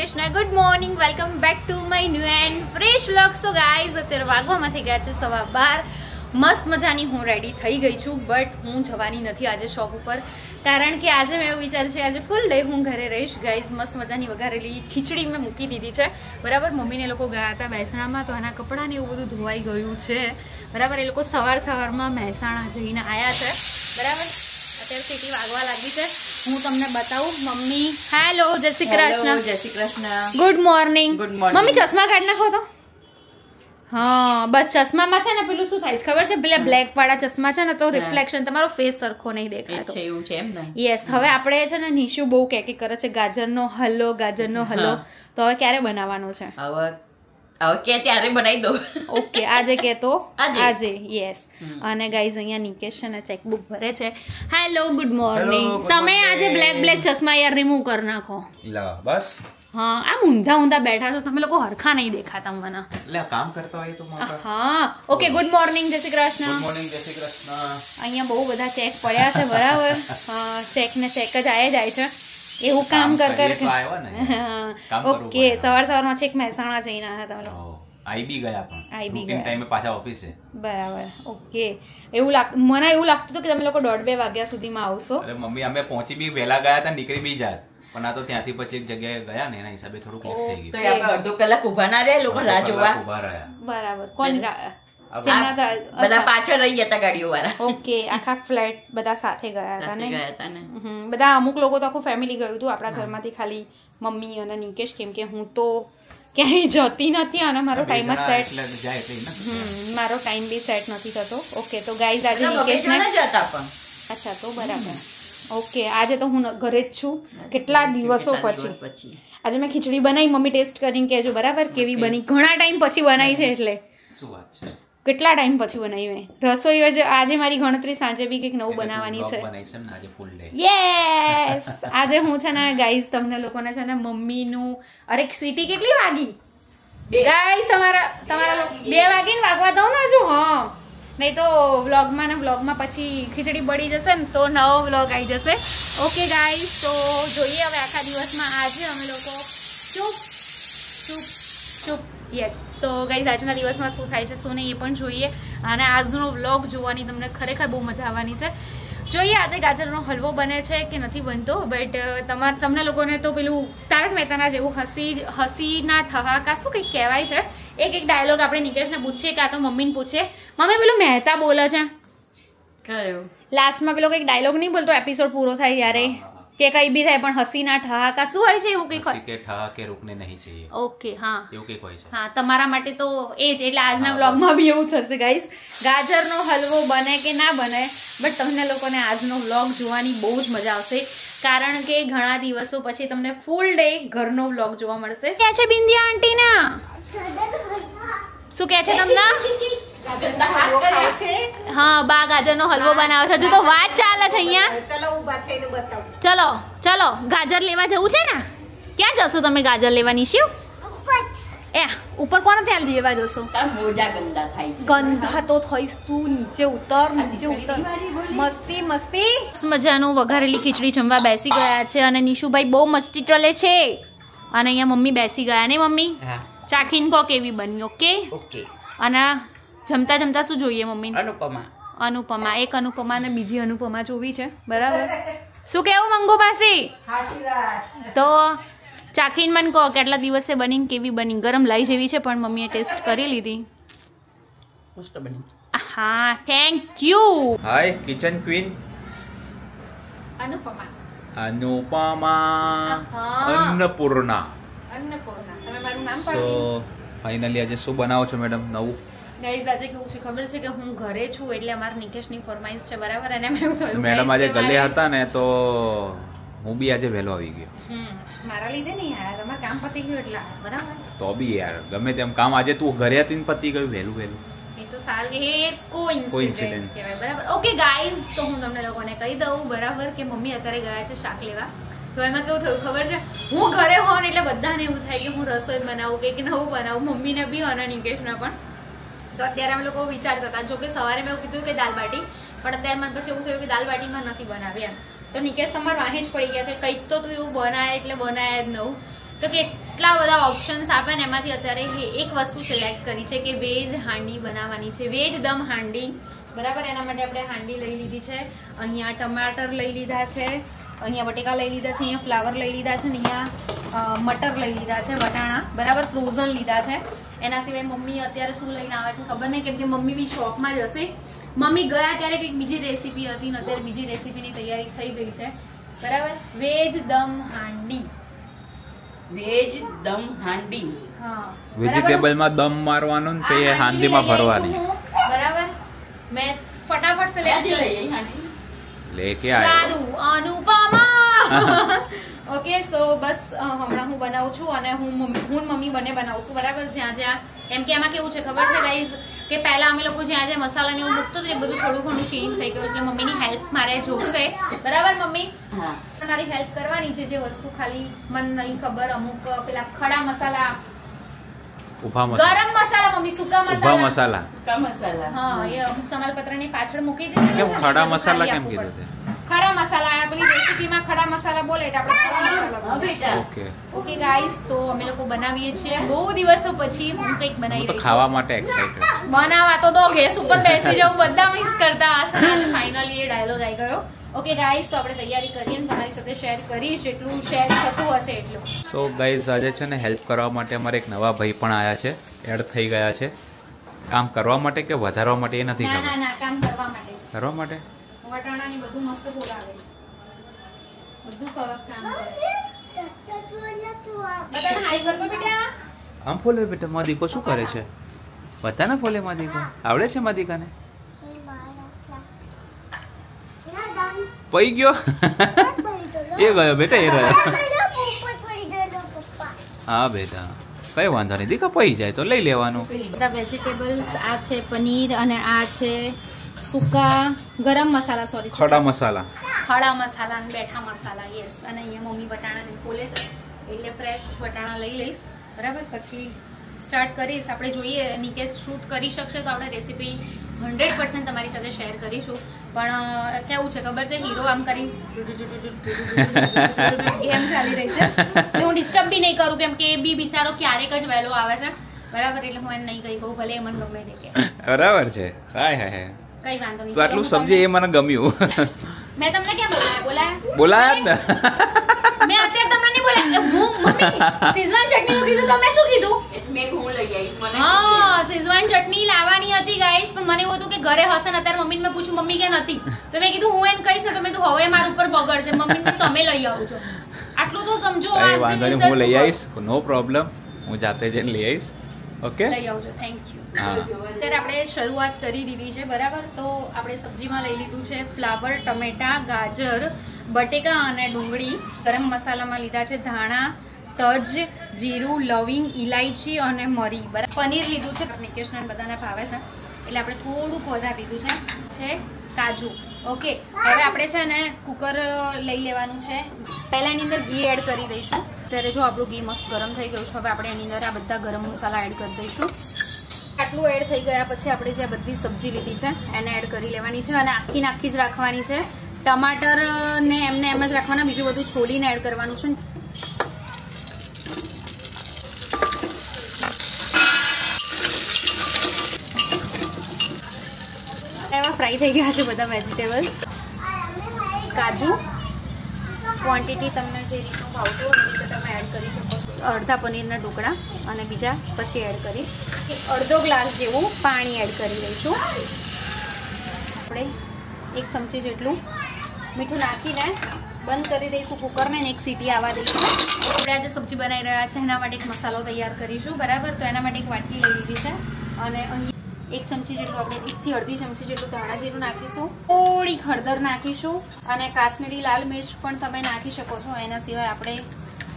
Krishna, good morning, welcome back to my new and fresh vlog. So guys, અત્યારે વાગવામાં થઈ ગયા છે 12:15. મસ્ત મજાની હું રેડી થઈ ગઈ છું, બટ હું જવાની નથી આજે શોપ ઉપર, કારણ કે આજે મેં એવું વિચાર છે આજે ફૂલ ડે હું ઘરે રહીશ. ગાઈઝ, મસ્ત મજાની વઘારેલી ખીચડી મેં મૂકી દીધી છે, બરાબર. મમ્મીને લોકો ગયા હતા મહેસાણામાં, તો એના કપડાં ને એવું બધું ધોવાઈ ગયું છે, બરાબર. એ લોકો સવારમાં મહેસાણા જઈને આવ્યા છે, બરાબર. અત્યારે સીટી વાગવા લાગી છે, હું તમને બતાવું. મમ્મી હેલો, જય શ્રી કૃષ્ણ. જય Shri Krishna, good morning. Mummy ચશ્મા કાઢી નાખો તો. હા, બસ ચશ્મામાં છે ને પેલું શું થાય છે ખબર છે, પેલા બ્લેક વાળા ચશ્મા છે ને તો રિફ્લેક્શન તમારો ફેસ સરખો નહીં દેખાતો છે, એવું છે એમ ને. યસ. હવે આપણે છે ને નિશુ બહુ કે કરે છે ગાજરનો હલવો, ગાજરનો હલવો. તો હવે ક્યારે બનાવવાનો છે? હવે કે ત્યારે બનાવી દો. ઓકે, આજે કે તો આજે. યસ. અને ગાઈઝ, અહીંયા નિકેશ છે ને ચેકબુક ભરે છે. Hello, good morning. તમે આજે બ્લેક ચશ્મા યાર રિમૂવ કરી નાખો. બસ. હા, આમ ઊંધા બેઠા છો તમે લોકો, હરખા નહીં દેખાતા મને. એટલે કામ કરતા હોય તો હા. ઓકે, ગુડ મોર્નિંગ, જય શ્રી કૃષ્ણ. ગુડ મોર્નિંગ, જય શ્રી કૃષ્ણ. અહીંયા બહુ બધા ચેક પડ્યા છે, બરાબર. ચેક જ જાય છે એવું કામ કર. ઓકે, સવારમાં છેક મહેસાણા જઈને આવ્યા તમે લોકો. આઈબી ગયા પણ આઈબી ગયા ટાઈમે પાછા ઓફિસે. બરાબર. ઓકે, મને એવું લાગતું હતું કે તમે લોકો 1:30-2 વાગ્યા સુધીમાં આવશો. અરે મમ્મી, અમે પહોંચી બી વહેલા ગયા હતા, નીકળી બી જાત, પણ આ તો ત્યાંથી પછી એક જગ્યાએ ગયા ને એના હિસાબે થોડું લેટ થઈ ગયું. તો આપણે અડધો કલાક ઉભા ના રહ્યા, લોકો રાહ જોવા ઉભા રહ્યા. બરાબર. કોણ બધા પાછળ રહી ગયા ગાડીઓ વાળા. ઓકે, આખા ફ્લેટ બધા સાથે ગયા હતા ને. બધા અમુક લોકો તો આખું ફેમિલી ગયું હતું. આપણા ઘરમાંથી ખાલી મમ્મી અને નિકેશ, કેમ કે હું તો ક્યાંય જતી નથી અને મારો ટાઈમ જ સેટ મારો ટાઈમ બી સેટ નથી થતો. ઓકે, તો ગાઈઝ આજે નિકેશને અચ્છા, તો બરાબર. ઓકે, આજે તો હું ઘરે જ છું કેટલા દિવસો પછી. આજે મેં ખીચડી બનાવી, મમ્મી ટેસ્ટ કરીને કહેજો બરાબર કેવી બની. ઘણા ટાઈમ પછી બનાવી છે, એટલે શું વાત છે, કેટલા ટાઈમ પછી બનાવી મેં રસોઈ. આજે મારી ગણતરી સાંજે બી કંઈક નવું બનાવવાની છે. યસ. આજે હું છે ને ગાઈઝ તમને લોકોને છે ને મમ્મીનું, અરે સીટી કેટલી વાગી ગાઈઝ? તમારા 2 વાગીને વાગવા દઉં ને હજુ. હા, નહીં તો વ્લોગમાં પછી ખીચડી બળી જશે ને તો નવો વ્લોગ આવી જશે. ઓકે ગાઈઝ, તો જોઈએ હવે આખા દિવસમાં આજે અમે લોકો ચૂપ. યસ. તો ગાઈઝ, આજના દિવસમાં શું થાય છે શું નહીં એ પણ જોઈએ, અને આજનો વ્લોગ જોવાની તમને ખરેખર બહુ મજા આવવાની છે. જોઈએ આજે ગાજરનો હલવો બને છે કે નથી બનતો, બટ તમને લોકોને તો પેલું તારક મહેતાના જેવું હસીના ઠહાકા શું કંઈક કહેવાય છે, એક ડાયલોગ આપણે નિકેશને પૂછીએ કાં તો મમ્મીને પૂછીએ. મમ્મી, પેલું મહેતા બોલે છે લાસ્ટમાં, પેલો કંઈક ડાયલોગ નહીં બોલતો એપિસોડ પૂરો થાય ત્યારે, કે કઈ બી થાય પણ હસીના ઠહાકા શું હોય છે એવું કંઈક હોય કે ઠહાકે રૂકને નહીં चाहिए. ઓકે, હા, એવું કંઈક હોય છે. હા, તમારા માટે તો એ જ. એટલે આજના વ્લોગમાં બી એવું થશે ગાઈઝ, ગાજરનો હલવો બને કે ના બને, બટ તમને લોકોને આજનો વ્લોગ જોવાની બહુ જ મજા આવશે, કારણ કે ઘણા દિવસો પછી તમને ફૂલ ડે ઘરનો વ્લોગ જોવા મળશે. ક્યાં છે બિંદિયા આંટી ના? શું કહે છે તમને? હા, બા ગાજરનો હલવો બનાવે છે. હજુ તો વાત ચાલે છે અહીંયા. ચલો ગાજર લેવા જવું છે ને? ક્યાં જશો તમે ગાજર લેવાની? શિવ ઉપર કોને ત્યાં લેવા જશો? ગંદા તો થઈશ તું. નીચે ઉતર. મસ્તી મજાનું વઘારેલી ખીચડી જમવા બેસી ગયા છે, અને નિશુભાઈ બહુ મસ્તી ચલે છે, અને અહીંયા મમ્મી બેસી ગયા ને. મમ્મી ચાખીને કહો કેવી બની. ઓકે. અને જમતા શું જોઈએ મમ્મી? અનુપમા. એક અનુપમા ને બીજી અનુપમા જોવી છે, બરાબર. શું કેવું મંગુ પાસી? તો ચાખીને મને કહો કેટલા દિવસે બની, કેવી બની. ગરમ લાઈ જેવી છે, પણ મમ્મીએ ટેસ્ટ કરી લીધી. હા, thank you. Hi kitchen queen Anupama. Annapurna. તમે મારું નામ સો ફાઇનલી આજે શું બનાવો છો મેડમ નવું? ગાઈઝ, આજે કેવું છે ખબર છે કે હું ઘરે છું, એટલે અમારા નિકેશની ફરમાઈશ છે, બરાબર. અને મેં એવું થયું મેડમ આજે ગલે હતા ને, તો હું બી આજે વહેલો આવી ગયો. મારા લીધે નહીં આયા, તમારું કામ પતી ગયું એટલે, બરાબર. તો બી યાર ગમે તેમ કામ આજે તું ઘરે હતી ને પતી ગયું વહેલું. એ તો સારું, એ કોઇન્સિડન્સ કહેવાય, બરાબર. ઓકે ગાઈઝ, તો હું તમને લોકોને કહી દઉં, બરાબર, કે મમ્મી અત્યારે ગયા છે શાક લેવા. તો એમાં કેવું થયું ખબર છે, હું ઘરે હોઉં એટલે બધાને એવું થાય કે હું રસોઈ બનાવું, કંઈક નવું બનાવું, મમ્મીને બી અને નિકેશને પણ. તો અત્યારે અમે લોકો વિચારતા હતા, જોકે સવારે મેં એવું કીધું કે દાલ બાટી, પણ અત્યારે મને પછી એવું થયું કે દાલ બાટીમાં નથી બનાવી એમ. તો નિકેશ તમારે વાહે જ પડી ગયા કે કંઈક તો તું એવું બનાય એટલે બનાય જ નવું. તો તો કેટલા બધા ઓપ્શન્સ આપે ને એમાંથી અત્યારે એક વસ્તુ સિલેક્ટ કરી છે કે વેજ હાંડી બનાવવાની છે, વેજ દમ હાંડી, બરાબર. એના માટે આપણે હાંડી લઈ લીધી છે, અહીંયા ટમાટર લઈ લીધા છે, અહીંયા બટેકા લઈ લીધા છે, અહીંયા ફ્લાવર લઈ લીધા છે, અહીંયા મટર લઈ લીધા છે, વટાણા, બરાબર, ફ્રોઝન લીધા છે. એના સિવાય મમ્મી અત્યારે શું લઈને આવે છે ખબર નહીં, કેમ કે મમ્મી બી શોપમાં જ હશે. મમ્મી ગયા ત્યારે કંઈક બીજી રેસીપી હતી ને અત્યારે બીજી રેસીપીની તૈયારી થઈ ગઈ છે, બરાબર. વેજ દમ હાંડી, વેજ દમ હાંડી. હા, વેજીટેબલ માં દમ મારવાનો ને તે હાંડીમાં ભરવાની, બરાબર. મેં ફટાફટ સિલેક્ટ કરી લેકે આયા અનુપમા. ઓકે, સો બસ હમણાં હું બનાવું છું અને હું મમ્મી બંને બનાવું છું, બરાબર. જ્યાં જ્યાં એમ કે એમાં કેવું છે ખબર છે ગાઈઝ કે પહેલા અમે લોકો જ્યાં જ્યાં મસાલા ને એવું મૂકતું હતું એ બધું થોડું ઘણું ચેન્જ થઈ ગયું, એટલે મમ્મીની હેલ્પ મારે જોશે, બરાબર. મમ્મી મારી હેલ્પ કરવાની છે, જે વસ્તુ ખાલી મને નહીં ખબર, અમુક પેલા ખડા મસાલા, ઉભા મસાલા, ગરમ મસાલા, મમ્મી સૂકા ઉભા મસાલા, હા, એ અમુક તમાલપત્રની પાછળ મૂકી દીધી. કેમ ખડા મસાલા કેમ કીધું છે? ખડા મસાલા આપણી રેસીપીમાં ખડા મસાલા બોલે એટલે આપણે ખડા મસાલા બેટા. ઓકે ગાઈસ, તો અમે લોકો બનાવીએ છીએ બહુ દિવસો પછી. હું કંઈક બનાવી રહી છું ખાવા માટે એક્સાઇટેડ. બનાવવા તો ગેસ ઉપર બેસી જાઉં, બધા મિક્સ કરતા હશે. આજે ફાઇનલી એ ડાયલોગ આવી ગયો. ઓકે ગાઈસ, તો આપણે તૈયારી કરીએ ને તમારી સાથે શેર કરીશ, જેટલું શેર થતું હશે એટલું. સો ગાઈસ, આજે છે ને હેલ્પ કરવા માટે અમારે એક નવા ભાઈ પણ આયા છે, એડ થઈ ગયા છે. કામ કરવા માટે કે વધારવા માટે એ નથી ખબર. ના, કામ કરવા માટે. કરવા માટે વટાણાની બધું મસ્ત બોલાવે, બધું સરસ કામ કરે. બધાને હાઈ કરતો બેટા. આમ ફોલે બેટા, માં દીકો શું કરે છે? બતાના ફોલે માં દીકો. આવડે છે માં દીકાને? પઈ ગયો એ ગયો બેટા, એ રહ્યો. હા બેટા, કઈ વાંધો નહીં દીકા, પઈ જાય તો લઈ લેવાનું. બધા વેજીટેબલ્સ આ છે, પનીર, અને આ છે સૂકા ગરમ મસાલા, સોરી ખડા મસાલા, ખડા મસાલા અને બેઠા મસાલા, યસ. અને અહીંયા મમ્મી વટાણા ખોલે છે એટલે ફ્રેશ વટાણા લઈ લઈશ, બરાબર. પછી સ્ટાર્ટ કરીશ. આપણે જોઈએ નિકેશ શૂટ કરી શકશે તો આપણે રેસીપી 100% તમારી સાથે શેર કરીશું. પણ કેવું છે ખબર છે, હીરો આમ કરી ગેમ ચાલી રહી છે, હું ડિસ્ટર્બ બી નહીં કરું, કેમ કે એ બી બિચારો ક્યારેક જ વહેલો આવે છે, બરાબર. એટલે હું એને નહીં કહી કહું, ભલે મને ગમે તે કે. બરાબર છે. હાય હાય, કઈ વાંધો નહીં. તો આટલું સમજે એ મને ગમ્યું. મેં તમને ક્યાં બોલાયા બોલાયા જ ને. મેં અત્યારે તમને નહીં બોલાયા. હું મમ્મી શેઝવાન ચટણી નું કીધું તો મેં શું કીધું? હા, શેઝવાન ચટણી લાવવાની હતી ગાઈસ, પણ મને એવું હતું કે ઘરે હશે ને. અત્યારે મમ્મીને મેં પૂછ્યું, મમ્મી કે નથી, તો મેં કીધું હું એને કહીશ ને તો મેં તો હવે મારા ઉપર બગડશે. મમ્મીને તમે લઈ આવજો, આટલું તો સમજો. વાંધો નહીં, હું લઈ આવીશ, નો પ્રોબ્લેમ. હું જાતે જઈને લઈ આવીશ. ઓકે, લઈ આવજો. Thank you. અત્યારે આપણે શરૂઆત કરી દીધી છે, બરાબર. તો આપણે સબ્જીમાં લઈ લીધું છે ફ્લાવર, ટમેટા, ગાજર, બટેકા અને ડુંગળી. ગરમ મસાલામાં લીધા છે ધાણા, તજ, જીરું, લવિંગ, ઇલાયચી અને મરી, બરાબર. પનીર લીધું છે, નિકેશને બધાને ભાવે છે એટલે આપણે થોડુંક વધારે લીધું છે કાજુ. ઓકે, હવે આપણે છે ને કુકર લઈ લેવાનું છે. પહેલા એની અંદર ઘી એડ કરી દઈશું. ત્યારે જો આપણું ઘી મસ્ત ગરમ થઈ ગયું છે, હવે આપણે એની અંદર આ બધા ગરમ મસાલા એડ કરી દઈશું. આટલું એડ થઈ ગયા પછી આપણે જે બધી સબ્જી લીધી છે એને એડ કરી લેવાની છે, અને આખી જ રાખવાની છે. ટમાટર ને એમને એમ જ રાખવાના, બીજું બધું છોલીને એડ કરવાનું છે. એવા ફ્રાય થઈ ગયા છે બધા વેજીટેબલ્સ. કાજુ ક્વોન્ટિટી તમને જે રીતનું ભાવતું હોય એ રીતે તમે એડ કરી શકો છો. અડધા પનીરના ટુકડા અને બીજા પછી એડ કરીશ. અડધો ગ્લાસ જેવું પાણી એડ કરી દઈશું. આપણે 1 ચમચી જેટલું મીઠું નાખીને બંધ કરી દઈશું કુકરને, એક સીટી આવવા દઈશું. આપણે આજે સબ્જી બનાવી રહ્યા છે એના માટે એક મસાલો તૈયાર કરીશું, બરાબર. તો એના માટે એક વાટકી લઈ લીધી છે અને અહીં 1 ચમચી જેટલું, આપણે 1 થી અડધી ચમચી જેટલું ધાણા જીરું નાખીશું. થોડી હળદર નાખીશું અને કાશ્મીરી લાલ મિર્ચ પણ તમે નાખી શકો છો. એના સિવાય આપણે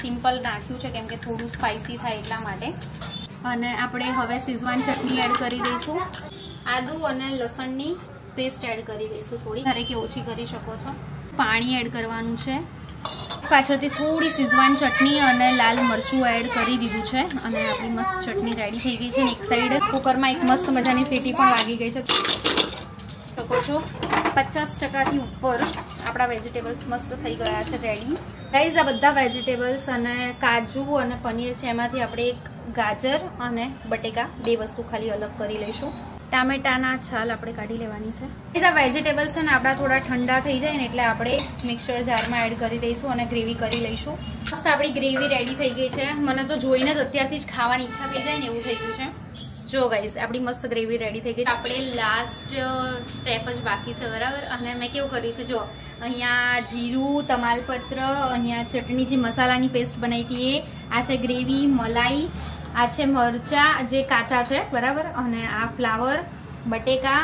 સિમ્પલ નાખ્યું છે કેમ કે થોડું સ્પાઇસી થાય એટલા માટે. અને આપણે હવે શેઝવાન ચટણી એડ કરી દઈશું. આદુ અને લસણની પેસ્ટ એડ કરી દઈશું, થોડી ઘરે કે ઓછી કરી શકો છો. પાણી એડ કરવાનું છે. પાછળથી થોડી શેઝવાન ચટણી અને લાલ મરચું એડ કરી દીધું છે અને આપણી મસ્ત ચટણી રેડી થઈ ગઈ છે. અને એક સાઈડ કુકરમાં એક મસ્ત મજાની સીટી પણ વાગી ગઈ છે. શકો છો 50% ઉપર આપણા વેજીટેબલ્સ મસ્ત થઈ ગયા છે રેડી. ગાઈઝ, આ બધા વેજીટેબલ્સ અને કાજુ અને પનીર છે, એમાંથી આપણે એક ગાજર અને બટેકા 2 વસ્તુ ખાલી અલગ કરી લઈશું. ટામેટાના છાલ આપણે કાઢી લેવાની છે. આ વેજીટેબલ્સ છે ને આપણા થોડા ઠંડા થઈ જાય ને એટલે આપણે મિક્સર જારમાં એડ કરી દઈશું અને ગ્રેવી કરી લઈશું. મસ્ત આપણી ગ્રેવી રેડી થઈ ગઈ છે. મને તો જોઈને જ અત્યારથી જ ખાવાની ઈચ્છા થઈ જાય ને એવું થઈ ગયું છે. જો ગાઈઝ, આપણી મસ્ત ગ્રેવી રેડી થઈ ગઈ છે. આપણે લાસ્ટ સ્ટેપ જ બાકી છે, બરાબર. અને મેં કેવું કર્યું છે, જો અહીંયા જીરું, તમાલપત્ર, અહીંયા ચટણી જે મસાલાની પેસ્ટ બનાવી હતી એ, આ છે ગ્રેવી, મલાઈ, આ છે મરચા જે કાચા છે, બરાબર. અને આ ફ્લાવર, બટેકા,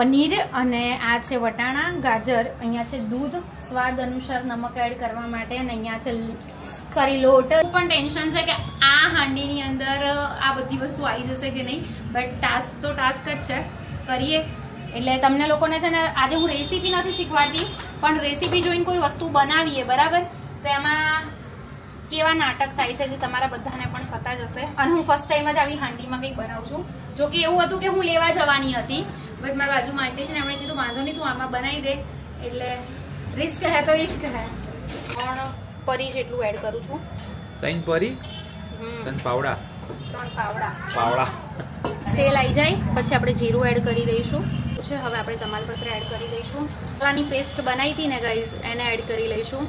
પનીર અને આ છે વટાણા, ગાજર. અહીંયા છે દૂધ, સ્વાદ અનુસાર નમક એડ કરવા માટે. અને અહીંયા છે સોરી લોટ. પણ ટેન્શન છે કે આ હાંડીની અંદર આ બધી વસ્તુ આવી જશે કે નહીં, બટ ટાસ્ક તો ટાસ્ક જ છે, કરીએ. એટલે તમને લોકોને છે ને આજે હું રેસીપી નથી શીખવાડતી, પણ રેસીપી જોઈને કોઈ વસ્તુ બનાવીએ, બરાબર, તો એમાં કેવા નાટક થાય છે જે તમારા બધાને પણ થતા જ હશે. અને હું ફર્સ્ટ ટાઈમ જ આવી હાંડીમાં કંઈક બનાવું છું. જો કે એવું હતું કે હું લેવા જવાની હતી, બટ મારા બાજુમાં આંટી છે ને એમણે કીધું વાંધો નહીં, તું આમાં બનાવી દે. એટલે રિસ્ક હે તો ઇશ્ક હે. પણ પરી જેટલું એડ કરું છું. 3 પરી, 3 પાવડા. તેલ આવી જાય પછી આપણે જીરું એડ કરી દઈશું. હવે આપણે તમાલપત્ર એડ કરી દઈશું. મસાલાની પેસ્ટ બનાવી હતી ને ગાઈઝ, એને એડ કરી લઈશું.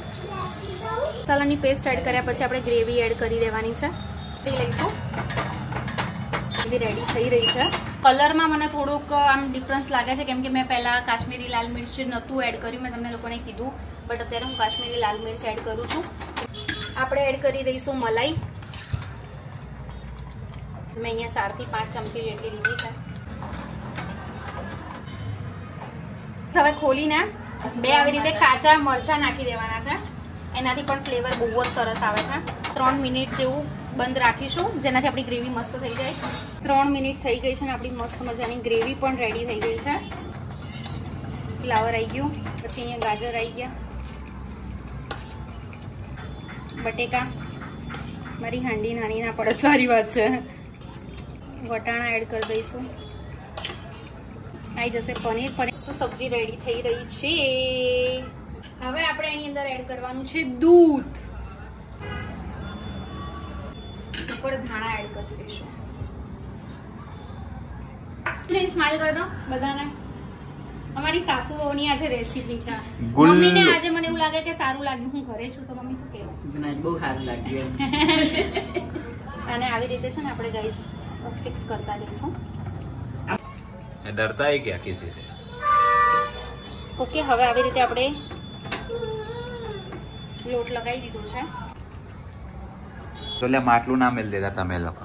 મસાલાની પેસ્ટ એડ કર્યા પછી આપણે ગ્રેવી એડ કરી દેવાની છે. લઈશું. ગ્રેવી રેડી થઈ રહી છે. કલરમાં મને થોડુંક આમ ડિફરન્સ લાગે છે, કેમ કે મેં પહેલા કાશ્મીરી લાલ મિર્ચ નહોતું એડ કર્યું, મેં તમને લોકોને કીધું, બટ અત્યારે હું કાશ્મીરી લાલ મિર્ચ એડ કરું છું. આપણે એડ કરી દઈશું મલાઈ. મેં અહીંયા 4 થી 5 ચમચી જેટલી લીધી છે. હવે ખોલીને 2 આવી રીતે કાચા મરચા નાખી દેવાના છે. એનાથી પણ ફ્લેવર બહુ જ સરસ આવે છે. 3 મિનિટ જેવું બંધ રાખીશું, જેનાથી આપણી ગ્રેવી મસ્ત થઈ જાય. 3 મિનિટ થઈ ગઈ છે ને આપણી મસ્ત મજાની ગ્રેવી પણ રેડી થઈ ગઈ છે. ફ્લાવર આવી ગયું, પછી અહીંયા ગાજર આવી ગયા, બટેકા, મારી હાંડી નાની ના પડે, સારી વાત છે. વટાણા એડ કરી દઈશું. આવી જશે પનીર. પનીર સબ્જી રેડી થઈ રહી છે. હવે આપણે એની અંદર એડ કરવાનું છે દૂધ. ઉપર ધાણા એડ કરી દઈશું. સ્માઈલ કરી દો બધાને. અમારી સાસુઓની આજે રેસીપી છે. મમ્મીને આજે મને એવું લાગે કે સારું લાગ્યું, હું ઘરે છું તો મમ્મી શું કહેવું? બહુ સારું લાગ્યું. અને આવી રીતે છે ને આપણે ગાઈસ ફિક્સ કરતા જઈશું. डरता है क्या किसी से? ઓકે, હવે આવી રીતે આપણે લોટ લગાવી દીધો છે. તો લે માટલું ના મેલ દેતા તમે લોકો.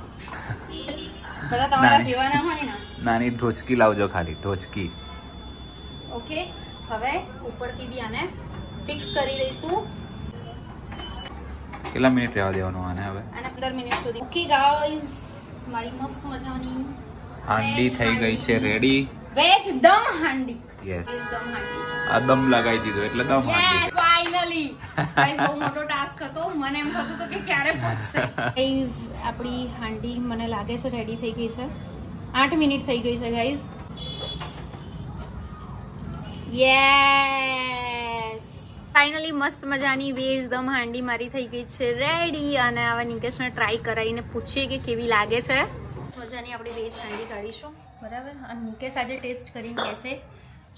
બધા તમારા જીવાના હોય ને. નાની ઢોચકી લાવજો, ખાલી ઢોચકી. ઓકે, હવે ઉપરથી બી આને ફિક્સ કરી દઈશું. કેટલા મિનિટ રહેવા દેવાનું આને હવે? અને 15 મિનિટ સુધી. ઓકે ગાઈઝ, મારી મસ્ત મજાની હાંડી થઈ ગઈ છે રેડી. વેજ દમ હાંડી. યસ, વેજ દમ હાંડી છે. આ દમ લગાવી દીધો એટલે દમ હાંડી. ફાઇનલી ગાઈઝ, બહુ મોટો ટાસ્ક હતો. મને એમ થતું હતું કે ક્યારે પતશે. ગાઈઝ, આપણી હાંડી મને લાગે છે રેડી થઈ ગઈ છે. 8 મિનિટ થઈ ગઈ છે ગાઈઝ. યસ, ફાઇનલી મસ્ત મજાની વેજ દમ હાંડી મારી થઈ ગઈ છે રેડી. અને હવે નિકેશને ટ્રાય કરાવીને પૂછીએ કે કેવી લાગે છે. મજાની આપણે વેજ હાંડી કાઢીશું, બરાબર. અને નિકેશ આજે ટેસ્ટ કરીને કહેશે.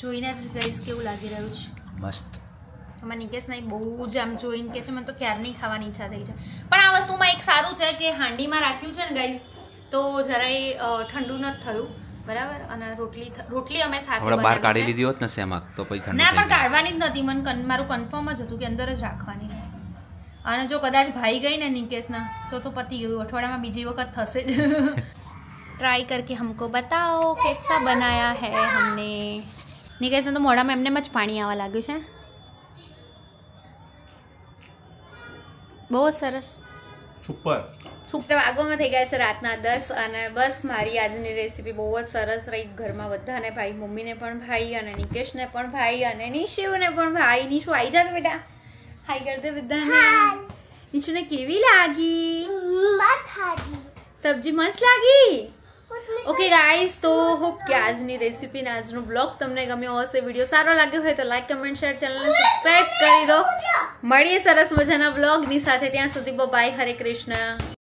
જોઈને જ ગાઈઝ કેવું લાગી રહ્યું છે. મસ્ત. અમારા નિકેશ નહીં બહુ જ આમ જોઈને કે છે મને તો ક્યારની ખાવાની ઈચ્છા થઈ છે. પણ આ વસ્તુમાં એક સારું છે કે હાંડીમાં રાખ્યું છે ને ગાઈઝ, તો જરાય ઠંડુ નથી થયું, બરાબર. અને રોટલી અમે સાથે બહાર કાઢી લીધી હોત ને સેમાક તો પછી ઠંડુ ના, પણ કાઢવાની જ નથી. મારું કન્ફર્મ જ હતું કે અંદર જ રાખવાની. અને જો કદાચ ભાઈ ગઈ ને નિકેશના તો પતી ગયું. અઠવાડિયામાં બીજી વખત થશે જ. ट्राई करके हमको बताओ कैसा बनाया है हमने. निकेश तो मोढ़ाમાં એમને જ પાણી આવવા લાગ્યું છે. બહુ સરસ. સુપર. વાગોમાં થઈ ગયા છે રાતના 10 અને બસ મારી આજની રેસીપી બહુ જ સરસ રહી. ઘરમાં બધાને ભાઈ, મમ્મીને પણ ભાઈ અને નિકેશને પણ ભાઈ અને નિશુને પણ ભાઈ. નિશુ આવી જા બેટા, હાઈ કર દે બધાને. નિશુને કેવી લાગી? સબ્જી મસ્ત લાગી. ઓકે ગાઈઝ, તો હોપ કે આજની રેસીપી ને આજનો બ્લોગ તમને ગમ્યો હશે. વિડીયો સારો લાગ્યો હોય તો લાઈક, કમેન્ટ, શેર, ચેનલને સબસ્ક્રાઇબ કરી દો. મળીએ સરસ મજાના બ્લોગની સાથે. ત્યાં સુધી બાય. હરે કૃષ્ણ.